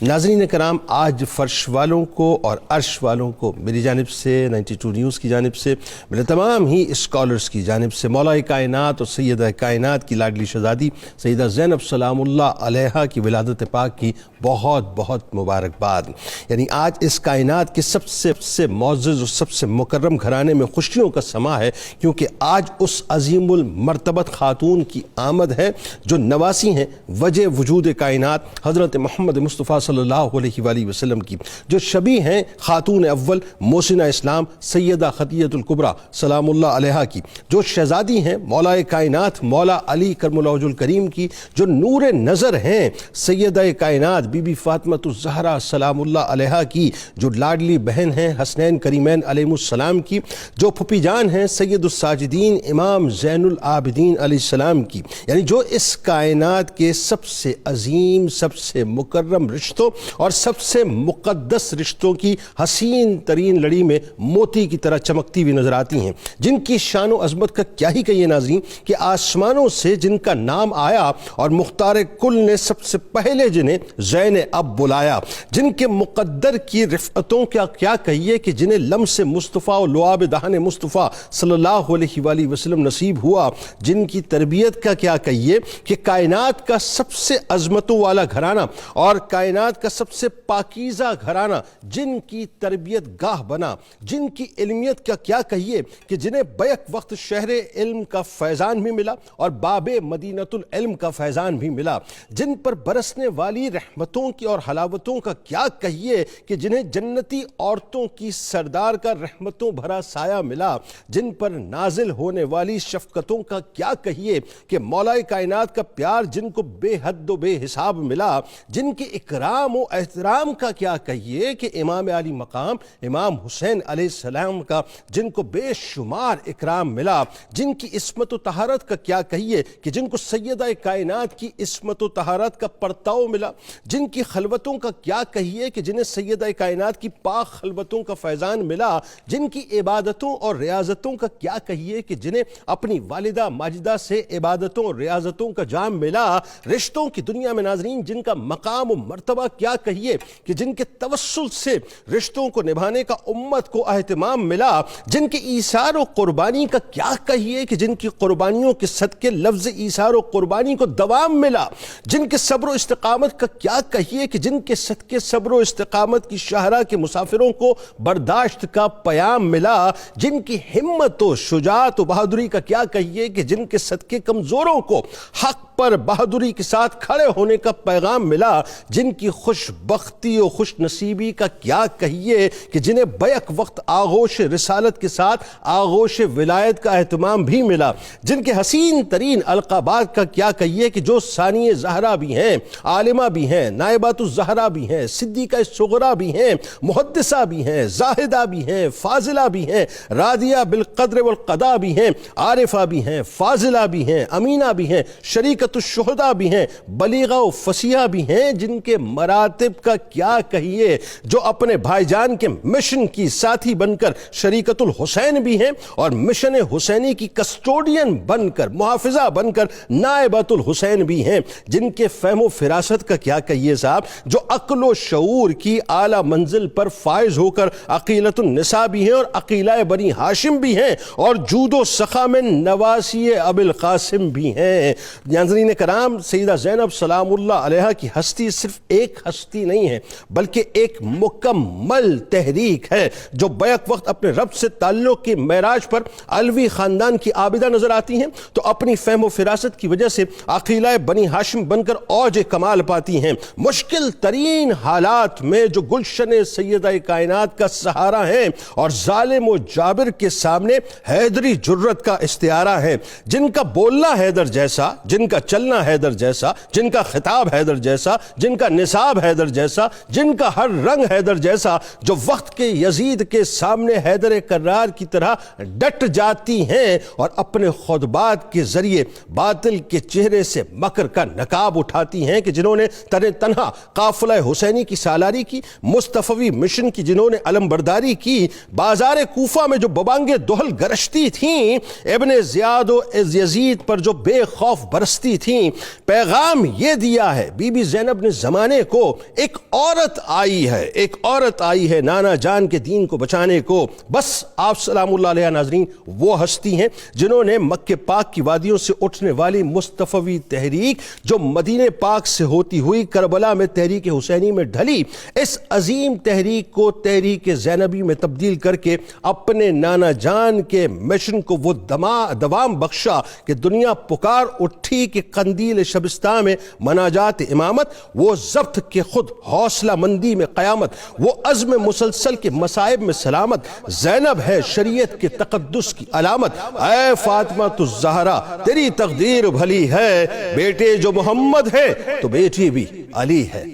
ناظرین کرام، آج فرش والوں کو اور عرش والوں کو میری جانب سے 92 نیوز کی جانب سے میرے تمام ہی اسکالرز کی جانب سے مولا کائنات اور سیدہ کائنات کی لاڈلی شہزادی سیدہ زینب سلام اللہ علیہا کی ولادت پاک کی بہت بہت مبارکباد۔ یعنی آج اس کائنات کے سب سے معزز اور سب سے مکرم گھرانے میں خوشیوں کا سما ہے، کیونکہ آج اس عظیم المرتبت خاتون کی آمد ہے جو نواسی ہیں وجہ وجود کائنات حضرت محمد مصطفیٰ صلی اللہ علیہ وآلہ وسلم کی، جو شبیہ ہیں خاتون اول محسنہ اسلام سیدہ خدیجہ الکبریٰ سلام اللہ علیہا کی، جو شہزادی ہیں مولا کائنات مولا علی کرم اللہ وجہ الکریم کی، جو نور نظر ہیں سیدہ کائنات بی بی فاطمہ الزہرا سلام اللہ علیہا کی، جو لاڈلی بہن ہیں حسنین کریمین علیہ السلام کی، جو پھپھی جان ہیں سید الساجدین امام زین العابدین علیہ السلام کی، یعنی جو اس کائنات کے سب سے عظیم، سب سے مکرم رشتوں اور سب سے مقدس رشتوں کی حسین ترین لڑی میں موتی کی طرح چمکتی ہوئی نظر آتی ہیں، جن کی شان و عظمت کا کیا ہی کہیے ناظرین کہ آسمانوں سے جن کا نام آیا اور مختار کل نے سب سے پہلے جنہیں زین اب بلایا، جن کے مقدر کی رفعتوں کا کیا کہیے کہ جنہیں لمس مصطفیٰ و لعاب دہن مصطفیٰ صلی اللہ علیہ وآلہ وسلم نصیب ہوا، جن کی تربیت کا کیا کہیے کہ کائنات کا سب سے عظمتوں والا گھرانہ اور کائنات کا سب سے پاکیزہ گھرانہ جن کی تربیت گاہ بنا، جن کی علمیت کا کیا کہیے کہ جنہیں بیک وقت شہر علم کا فیضان بھی ملا اور باب مدینۃ العلم کا فیضان بھی ملا، جن پر برسنے والی رحمتوں کی اور حلاوتوں کا کیا کہیے کہ جنہیں جنتی عورتوں کی سردار کا رحمتوں بھرا سایہ ملا، جن پر نازل ہونے والی شفقتوں کا کیا کہیے کہ مولا کائنات کا پیار جن کو بے حد و بے حساب ملا، جن کے اکرام و احترام کا کیا کہیے کہ امام علی مقام امام حسین علیہ السلام کا جن کو بے شمار اکرام ملا، جن کی عصمت و طہارت کا کیا کہیے کہ جن کو سیدہ کائنات کی عصمت و طہارت کا پرتاؤ ملا، جن کی خلوتوں کا کیا کہیے کہ جنہیں سیدہ کائنات کی پاک خلوتوں کا فیضان ملا، جن کی عبادتوں اور ریاضتوں کا کیا کہیے کہ جنہیں اپنی والدہ ماجدہ سے عبادتوں اور ریاضتوں کا جام ملا، رشتوں کی دنیا میں ناظرین جن کا مقام و مرتبہ کیا کہیے کہ جن کے توسل سے رشتوں کو نبھانے کا امت کو اہتمام ملا، جن کے ایثار و قربانی کا کیا کہیے کہ جن کی قربانیوں کے صدقے لفظ ایثار و قربانی کو دوام ملا، جن کے صبر و استقامت کا کیا کہیے کہ جن کے صدقے صبر و استقامت کی شاہراہ کے مسافروں کو برداشت کا پیام ملا، جن کی ہمت و شجاعت و بہادری کا کیا کہیے کہ جن کے صدقے کمزوروں کو حق پر بہادری کے ساتھ کھڑے ہونے کا پیغام ملا، جن کی خوش بختی و خوش نصیبی کا کیا کہیے کہ جنہیں بیک وقت آغوش رسالت کے ساتھ آغوش ولایت کا اہتمام بھی ملا، جن کے حسین ترین القابات کا کیا کہیے کہ جو ثانی زہرا بھی ہیں، عالمہ بھی ہیں، نائبات الزہرا بھی ہیں، صدیقہ صغرا بھی ہیں، محدثہ بھی ہیں، زاہدہ بھی ہیں، فاضلہ بھی ہیں، راضیہ بالقدر والقضاء بھی ہیں، عارفہ بھی ہیں، فاضلہ بھی ہیں، امینہ بھی ہیں، شریکۃ الشہداء بھی ہیں، بلیغہ و فصیحہ بھی ہیں، جن کے مراتب کا کیا کہیے جو اپنے بھائی جان کے مشن کی ساتھی بن کر شریکۃ الحسین بھی ہیں اور مشن حسینی کی کسٹوڈین بن کر محافظہ بن کر نائبۃ الحسین بھی ہیں، جن کے فہم و فراست کا کیا کہیے صاحب جو عقل و شعور کی اعلیٰ منزل پر فائز ہو کر عقیلۃ النساء بھی ہیں اور عقیلہ بنی ہاشم بھی ہیں اور جود و سخا میں نواسی ابی القاسم بھی ہیں۔ ناظرین کرام، سیدہ زینب سلام اللہ علیہا کی ہستی صرف ایک ہستی نہیں ہے بلکہ ایک مکمل تحریک ہے جو بیک وقت اپنے رب سے تعلق کی معراج پر علوی خاندان کی عابدہ نظر آتی ہیں تو اپنی فہم و فراست کی وجہ سے عقیلہ بنی ہاشم بن کر اوج کمال پاتی ہیں، مشکل ترین حالات میں جو گلشن سیدہ کائنات کا سہارا ہیں اور ظالم و جابر کے سامنے حیدری جرت کا استعارہ ہے، جن کا بولنا حیدر جیسا، جن کا چلنا حیدر جیسا، جن کا خطاب حیدر جیسا، جن کا نصاب حیدر جیسا، جن کا ہر رنگ حیدر جیسا، جو وقت کے یزید کے سامنے حیدر کرار کی طرح ڈٹ جاتی ہیں اور اپنے خطبات کے ذریعے باطل کے چہرے سے مکر کا نقاب اٹھاتی ہیں کہ جنہوں نے تنہا قافلہ حسینی کی سالاری کی، مصطفی مشن کی جنہوں نے علم برداری کی، بازار کوفہ میں جو ببانگیں دہل گرشتی تھیں، ابن زیاد و یزید پر جو بے خوف برستی تھیں، پیغام یہ دیا ہے بی بی زینب نے زمانے کو ایک عورت آئی ہے، ایک عورت آئی ہے نانا جان کے دین کو بچانے کو۔ بس آپ سلام اللہ علیہ ناظرین وہ ہستی ہیں جنہوں نے مکہ پاک کی وادیوں سے اٹھنے والی مصطفی تحریک جو مدینہ پاک سے ہوتی ہوئی کربلا میں تحریک حسینی میں ڈھلی، اس عظیم تحریک کو تحریک زینبی میں تبدیل کر کے اپنے نانا جان کے مشن کو وہ دوام بخشا کہ دنیا پکار اٹھی کہ قندیل شبستہ میں مناجات امامت، وہ ضبط کے خود حوصلہ مندی میں قیامت، وہ عزم مسلسل کے مصائب میں سلامت، زینب ہے شریعت کے تقدس کی علامت۔ اے فاطمہ الزہرا تیری تقدیر بھلی ہے، بیٹے جو محمد ہے تو بیٹی بھی علی ہے۔